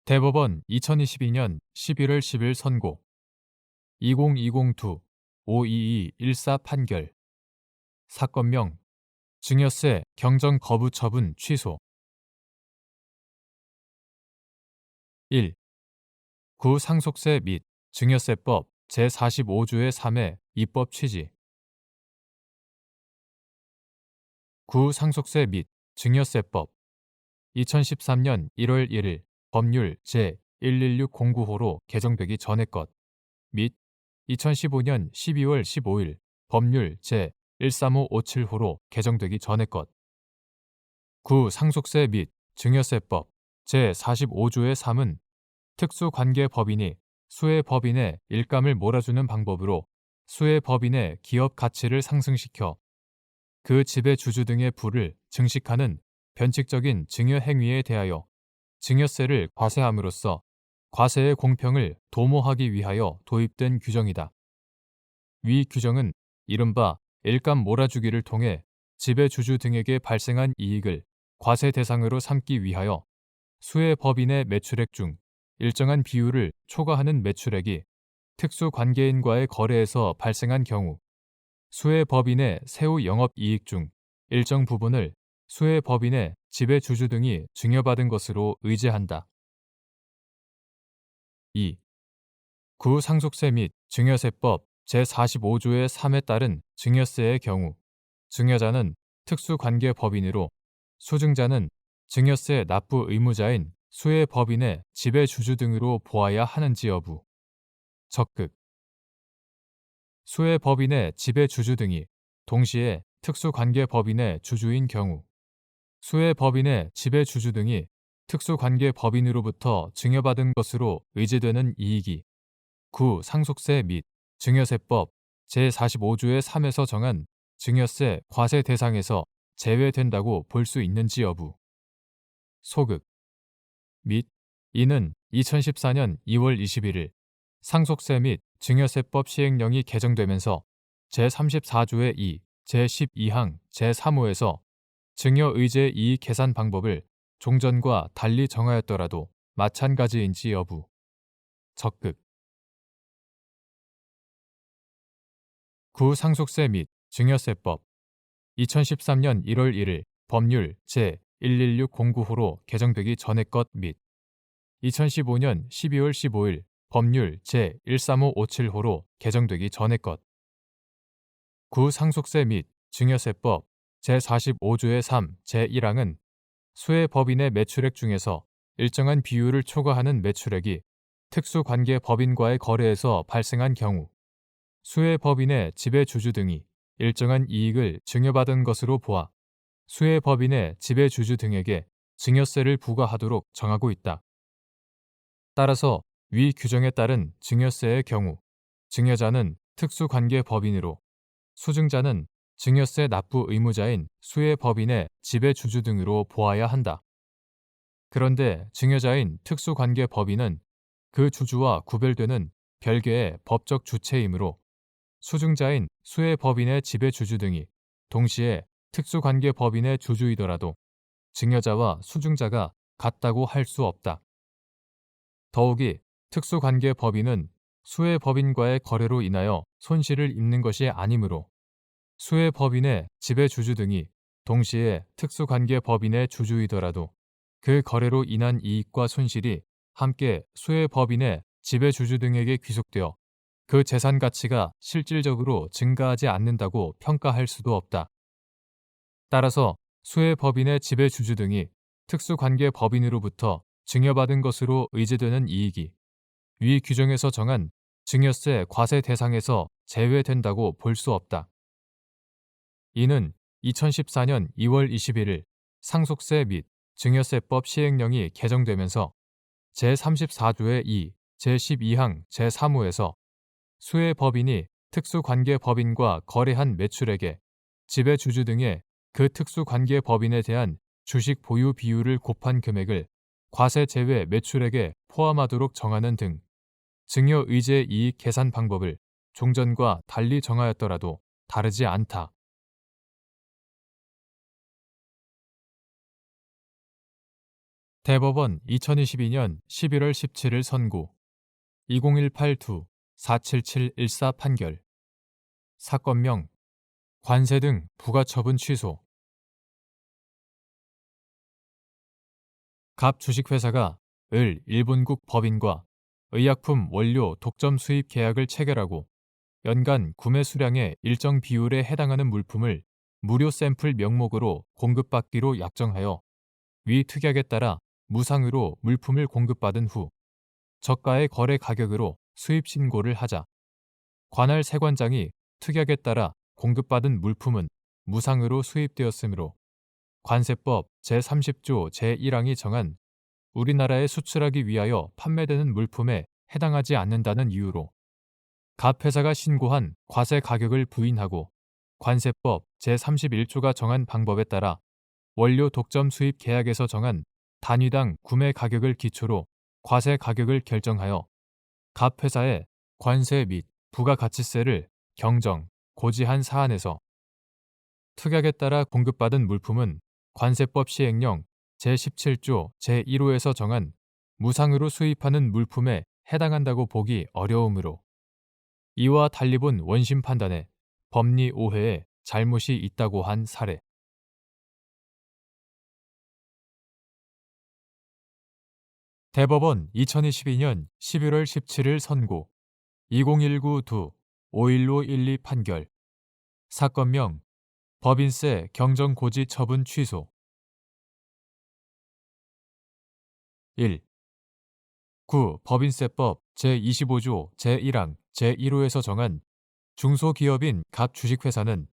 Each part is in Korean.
대법원 2022년 11월 10일 선고 2020-2-52214 판결 사건명 증여세 경정 거부 처분 취소 1. 구상속세 및 증여세법 제45조의 3의 입법 취지 구상속세 및 증여세법 2013년 1월 1일 법률 제116095로 개정되기 전의 것 및 2015년 12월 15일 법률 제13557호로 개정되기 전의 것. 구상속세 및 증여세법 제45조의 3은 특수관계법인이 수혜법인의 일감을 몰아주는 방법으로 수혜법인의 기업 가치를 상승시켜 그 지배주주 등의 부를 증식하는 변칙적인 증여 행위에 대하여 증여세를 과세함으로써 과세의 공평을 도모하기 위하여 도입된 규정이다. 위 규정은 이른바 일감 몰아주기를 통해 지배주주 등에게 발생한 이익을 과세 대상으로 삼기 위하여 수혜법인의 매출액 중 일정한 비율을 초과하는 매출액이 특수관계인과의 거래에서 발생한 경우 수혜법인의 세후 영업이익 중 일정 부분을 수혜법인의 지배주주 등이 증여받은 것으로 의제한다. 2. 구상속세 및 증여세법 제45조의 3에 따른 증여세의 경우 증여자는 특수관계법인으로 수증자는 증여세 납부 의무자인 수혜법인의 지배주주 등으로 보아야 하는지 여부 적극 수혜법인의 지배주주 등이 동시에 특수관계법인의 주주인 경우 수혜법인의 지배주주 등이 특수관계법인으로부터 증여받은 것으로 의제되는 이익이 구상속세 및 증여세법 제45조의 3에서 정한 증여세 과세 대상에서 제외된다고 볼 수 있는지 여부 소극 및 이는 2014년 2월 21일 상속세 및 증여세법 시행령이 개정되면서 제34조의 2, 제12항, 제3호에서 증여의제 이익 계산 방법을 종전과 달리 정하였더라도 마찬가지인지 여부 적극 구상속세 및 증여세법 2013년 1월 1일 법률 제116095로 개정되기 전의 것 및 2015년 12월 15일 법률 제13557호로 개정되기 전의 것 구상속세 및 증여세법 제45조의 3 제1항은 수혜법인의 매출액 중에서 일정한 비율을 초과하는 매출액이 특수관계법인과의 거래에서 발생한 경우 수혜법인의 지배주주 등이 일정한 이익을 증여받은 것으로 보아 수혜법인의 지배주주 등에게 증여세를 부과하도록 정하고 있다. 따라서 위 규정에 따른 증여세의 경우 증여자는 특수관계법인으로 수증자는 증여세 납부 의무자인 수혜법인의 지배주주 등으로 보아야 한다. 그런데 증여자인 특수관계법인은 그 주주와 구별되는 별개의 법적 주체이므로 수증자인 수혜법인의 지배주주 등이 동시에 특수관계법인의 주주이더라도 증여자와 수증자가 같다고 할 수 없다. 더욱이 특수관계법인은 수혜법인과의 거래로 인하여 손실을 입는 것이 아니므로 수혜법인의 지배주주 등이 동시에 특수관계법인의 주주이더라도 그 거래로 인한 이익과 손실이 함께 수혜법인의 지배주주 등에게 귀속되어 그 재산 가치가 실질적으로 증가하지 않는다고 평가할 수도 없다. 따라서 수혜법인의 지배주주 등이 특수관계법인으로부터 증여받은 것으로 의제되는 이익이 위 규정에서 정한 증여세 과세 대상에서 제외된다고 볼 수 없다. 이는 2014년 2월 21일 상속세 및 증여세법 시행령이 개정되면서 제34조의 2, 제12항, 제3호에서 수혜법인이 특수관계법인과 거래한 매출액에 지배주주 등의 그 특수관계법인에 대한 주식 보유 비율을 곱한 금액을 과세 제외 매출액에 포함하도록 정하는 등 증여의제 이익 계산 방법을 종전과 달리 정하였더라도 다르지 않다. 대법원 2022년 11월 17일 선고 2018-47714 판결 사건명 관세 등 부가처분 취소 갑 주식회사가 을 일본국 법인과 의약품 원료 독점 수입 계약을 체결하고 연간 구매 수량의 일정 비율에 해당하는 물품을 무료 샘플 명목으로 공급받기로 약정하여 위 특약에 따라 무상으로 물품을 공급받은 후 저가의 거래 가격으로 수입 신고를 하자 관할 세관장이 특약에 따라 공급받은 물품은 무상으로 수입되었으므로 관세법 제30조 제1항이 정한 우리나라에 수출하기 위하여 판매되는 물품에 해당하지 않는다는 이유로 갑 회사가 신고한 과세 가격을 부인하고 관세법 제31조가 정한 방법에 따라 원료 독점 수입 계약에서 정한 단위당 구매 가격을 기초로 과세 가격을 결정하여 갑 회사의 관세 및 부가가치세를 경정, 고지한 사안에서 특약에 따라 공급받은 물품은 관세법 시행령 제17조 제1호에서 정한 무상으로 수입하는 물품에 해당한다고 보기 어려우므로 이와 달리 본 원심 판단에 법리 오해에 잘못이 있다고 한 사례. 대법원 2022년 11월 17일 선고 2019-51512 판결 사건명 법인세 경정고지 처분 취소 1. 법인세법 제25조 제1항 제1호에서 정한 중소기업인 갑 주식회사는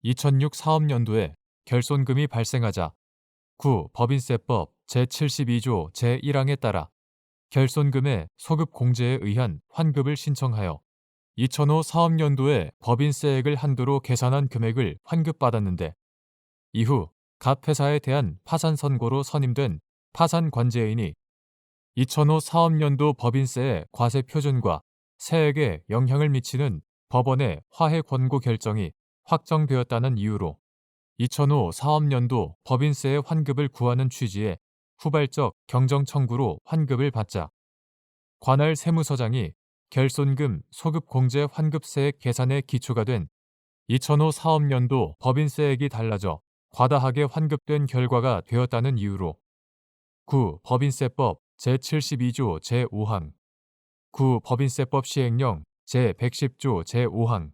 2006 사업연도에 결손금이 발생하자 법인세법 제72조 제1항에 따라 결손금의 소급 공제에 의한 환급을 신청하여 2005 사업연도에 법인세액을 한도로 계산한 금액을 환급받았는데 이후 갑 회사에 대한 파산 선고로 선임된 파산관제인이 2005 사업연도 법인세의 과세 표준과 세액에 영향을 미치는 법원의 화해 권고 결정이 확정되었다는 이유로 2005 사업연도 법인세의 환급을 구하는 취지의 후발적 경정 청구로 환급을 받자 관할 세무서장이 결손금 소급 공제 환급세액 계산의 기초가 된 2005 사업연도 법인세액이 달라져 과다하게 환급된 결과가 되었다는 이유로 법인세법 제72조 제5항 법인세법 시행령 제110조 제5항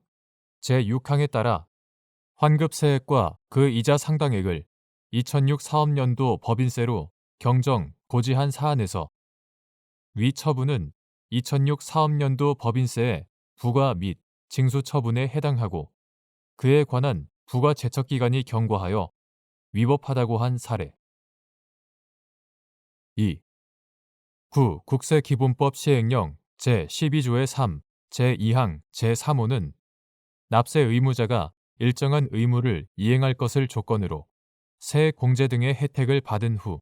제6항에 따라 환급세액과 그 이자 상당액을 2006 사업연도 법인세로 경정, 고지한 사안에서 위 처분은 2006 사업연도 법인세의 부과 및 징수 처분에 해당하고 그에 관한 부가제척기관이 경고하여 위법하다고 한 사례. 2. 국세기본법 시행령 제12조의 3, 제2항, 제3호는 납세 의무자가 일정한 의무를 이행할 것을 조건으로 세액 공제 등의 혜택을 받은 후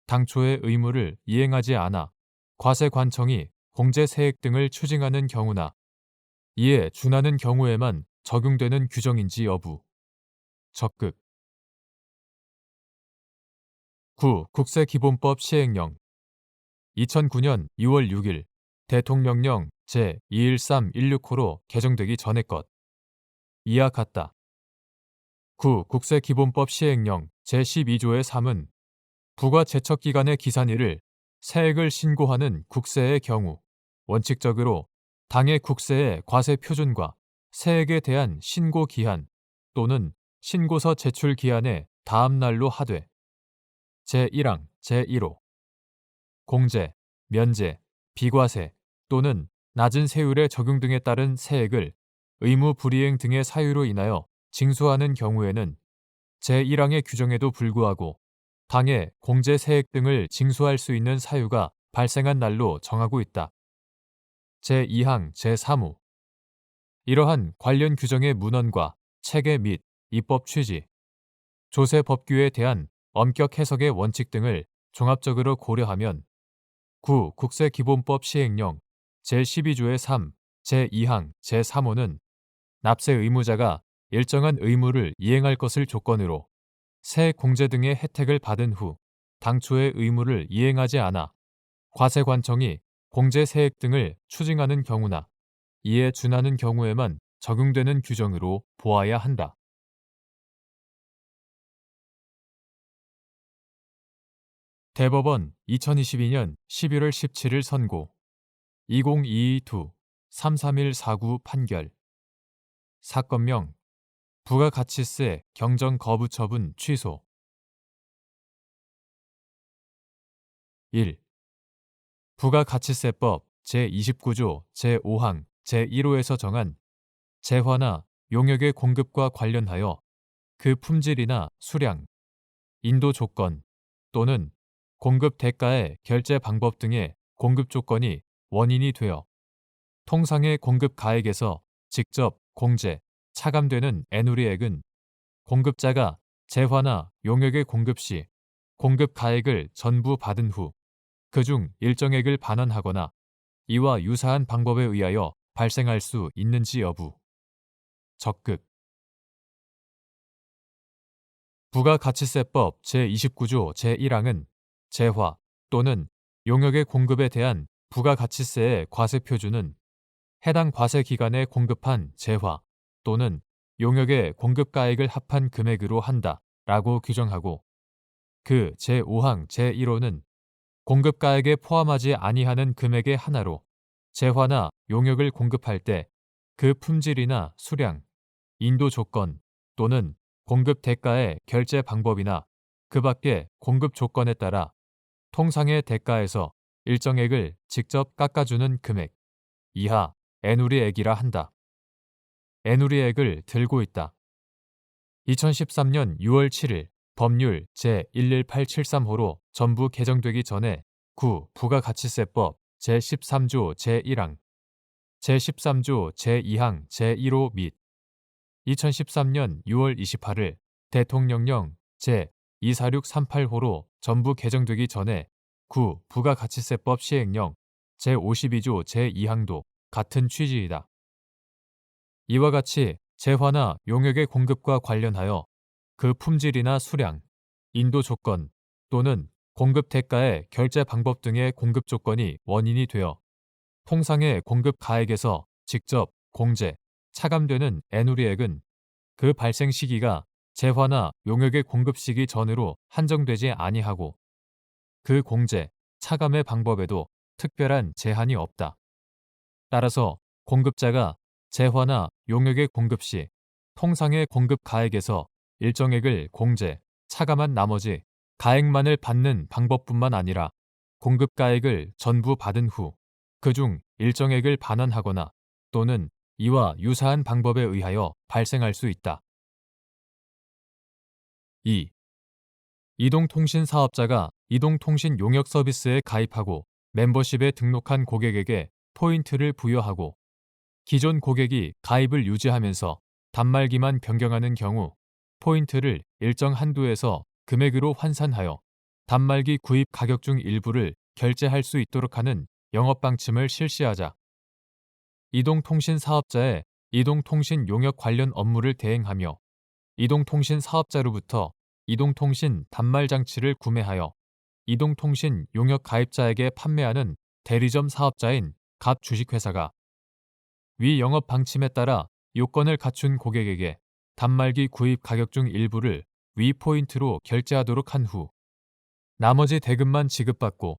당초의 의무를 이행하지 않아 과세관청이 공제세액 등을 추징하는 경우나 이에 준하는 경우에만 적용되는 규정인지 여부. 적극. 국세기본법 시행령 2009년 2월 6일 대통령령 제21316호로 개정되기 전의 것. 이와 같다. 국세기본법 시행령 제12조의 3은 부가제척기관의 기산일을 세액을 신고하는 국세의 경우 원칙적으로 당해 국세의 과세 표준과 세액에 대한 신고 기한 또는 신고서 제출 기한의 다음 날로 하되 제1항 제1호 공제, 면제, 비과세 또는 낮은 세율의 적용 등에 따른 세액을 의무 불이행 등의 사유로 인하여 징수하는 경우에는 제1항의 규정에도 불구하고 당해 공제세액 등을 징수할 수 있는 사유가 발생한 날로 정하고 있다. 제2항 제3호 이러한 관련 규정의 문헌과 체계 및 입법 취지, 조세법규에 대한 엄격 해석의 원칙 등을 종합적으로 고려하면 국세기본법 시행령 제12조의 3, 제2항, 제3호는 납세 의무자가 일정한 의무를 이행할 것을 조건으로 세액 공제 등의 혜택을 받은 후 당초의 의무를 이행하지 않아 과세관청이 공제세액 등을 추징하는 경우나 이에 준하는 경우에만 적용되는 규정으로 보아야 한다. 대법원 2022년 11월 17일 선고 2022-2-33149 판결 사건명 부가가치세 경정 거부 처분 취소 1. 부가가치세법 제29조 제5항 제1호에서 정한 재화나 용역의 공급과 관련하여 그 품질이나 수량, 인도 조건 또는 공급 대가의 결제 방법 등의 공급 조건이 원인이 되어 통상의 공급 가액에서 직접 공제, 차감되는 애누리액은 공급자가 재화나 용역의 공급 시 공급 가액을 전부 받은 후 그중 일정액을 반환하거나 이와 유사한 방법에 의하여 발생할 수 있는지 여부. 적극 부가가치세법 제29조 제1항은 재화 또는 용역의 공급에 대한 부가가치세의 과세표준은 해당 과세기간에 공급한 재화 또는 용역의 공급가액을 합한 금액으로 한다 라고 규정하고 그 제5항 제1호는 공급가액에 포함하지 아니하는 금액의 하나로 재화나 용역을 공급할 때 그 품질이나 수량, 인도 조건 또는 공급 대가의 결제 방법이나 그 밖의 공급 조건에 따라 통상의 대가에서 일정액을 직접 깎아주는 금액 이하 애누리액이라 한다. 애누리액을 들고 있다. 2013년 6월 7일 법률 제11873호로 전부 개정되기 전에 부가가치세법 제13조 제1항, 제13조 제2항 제1호 및 2013년 6월 28일 대통령령 제24638호로 전부 개정되기 전에 부가가치세법 시행령 제52조 제2항도 같은 취지이다. 이와 같이 재화나 용역의 공급과 관련하여 그 품질이나 수량, 인도 조건 또는 공급 대가의 결제 방법 등의 공급 조건이 원인이 되어 통상의 공급 가액에서 직접 공제, 차감되는 애누리액은 그 발생 시기가 재화나 용역의 공급 시기 전으로 한정되지 아니하고 그 공제, 차감의 방법에도 특별한 제한이 없다. 따라서 공급자가 재화나 용역의 공급 시 통상의 공급 가액에서 일정액을 공제, 차감한 나머지 가액만을 받는 방법뿐만 아니라 공급 가액을 전부 받은 후 그중 일정액을 반환하거나 또는 이와 유사한 방법에 의하여 발생할 수 있다. 2. 이동통신 사업자가 이동통신 용역 서비스에 가입하고 멤버십에 등록한 고객에게 포인트를 부여하고 기존 고객이 가입을 유지하면서 단말기만 변경하는 경우 포인트를 일정 한도에서 금액으로 환산하여 단말기 구입 가격 중 일부를 결제할 수 있도록 하는 영업방침을 실시하자. 이동통신 사업자의 이동통신 용역 관련 업무를 대행하며 이동통신 사업자로부터 이동통신 단말 장치를 구매하여 이동통신 용역 가입자에게 판매하는 대리점 사업자인 갑 주식회사가 위 영업 방침에 따라 요건을 갖춘 고객에게 단말기 구입 가격 중 일부를 위 포인트로 결제하도록 한 후 나머지 대금만 지급받고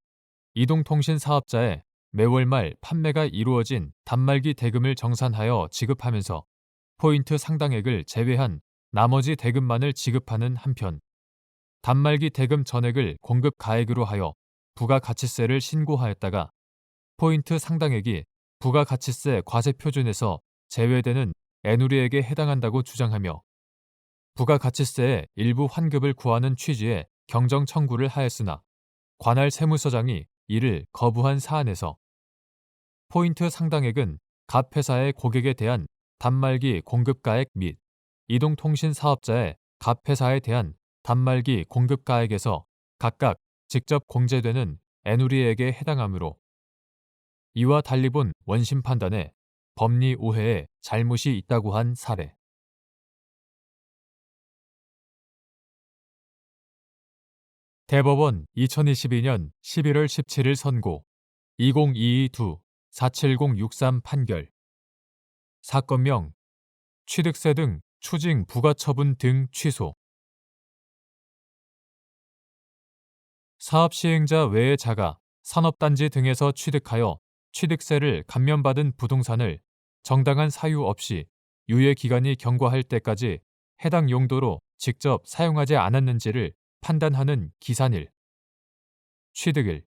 이동통신 사업자의 매월 말 판매가 이루어진 단말기 대금을 정산하여 지급하면서 포인트 상당액을 제외한 나머지 대금만을 지급하는 한편 단말기 대금 전액을 공급 가액으로 하여 부가가치세를 신고하였다가 포인트 상당액이 부가가치세 과세 표준에서 제외되는 애누리액에 해당한다고 주장하며 부가가치세의 일부 환급을 구하는 취지의 경정 청구를 하였으나 관할 세무서장이 이를 거부한 사안에서 포인트 상당액은 갑 회사의 고객에 대한 단말기 공급가액 및 이동통신 사업자의 갑 회사에 대한 단말기 공급가액에서 각각 직접 공제되는 애누리액에 해당하므로 이와 달리 본 원심 판단에 법리 오해에 잘못이 있다고 한 사례. 대법원 2022년 11월 17일 선고 2022-4706-3 판결 사건명 취득세 등 추징 부가처분 등 취소 사업시행자 외의 자가 산업단지 등에서 취득하여 취득세를 감면받은 부동산을 정당한 사유 없이 유예기간이 경과할 때까지 해당 용도로 직접 사용하지 않았는지를 판단하는 기산일, 취득일.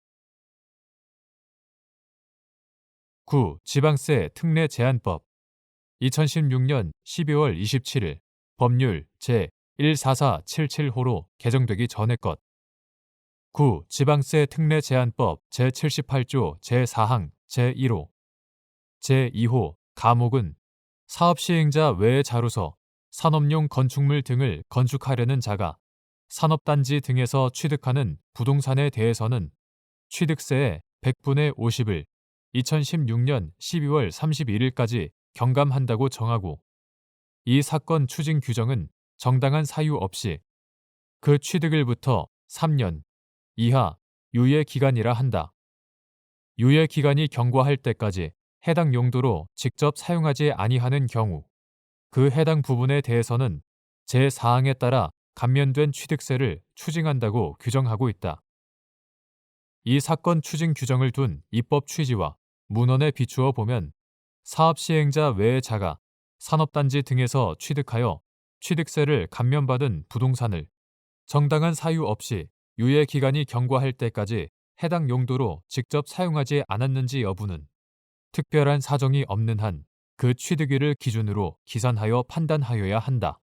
9. 지방세 특례 제한법 2016년 12월 27일 법률 제14477호로 개정되기 전의 것. 9. 지방세 특례 제한법 제78조 제4항 제1호 제2호 가목은 사업시행자 외의 자로서 산업용 건축물 등을 건축하려는 자가 산업단지 등에서 취득하는 부동산에 대해서는 취득세의 100분의 50을 2016년 12월 31일까지 경감한다고 정하고 이 사건 추징 규정은 정당한 사유 없이 그 취득일부터 3년 이하 유예 기간이라 한다. 유예 기간이 경과할 때까지 해당 용도로 직접 사용하지 아니하는 경우 그 해당 부분에 대해서는 제4항에 따라 감면된 취득세를 추징한다고 규정하고 있다. 이 사건 추징 규정을 둔 입법 취지와 문헌에 비추어 보면 사업시행자 외의 자가 산업단지 등에서 취득하여 취득세를 감면받은 부동산을 정당한 사유 없이 유예 기간이 경과할 때까지 해당 용도로 직접 사용하지 않았는지 여부는 특별한 사정이 없는 한 그 취득일을 기준으로 기산하여 판단하여야 한다.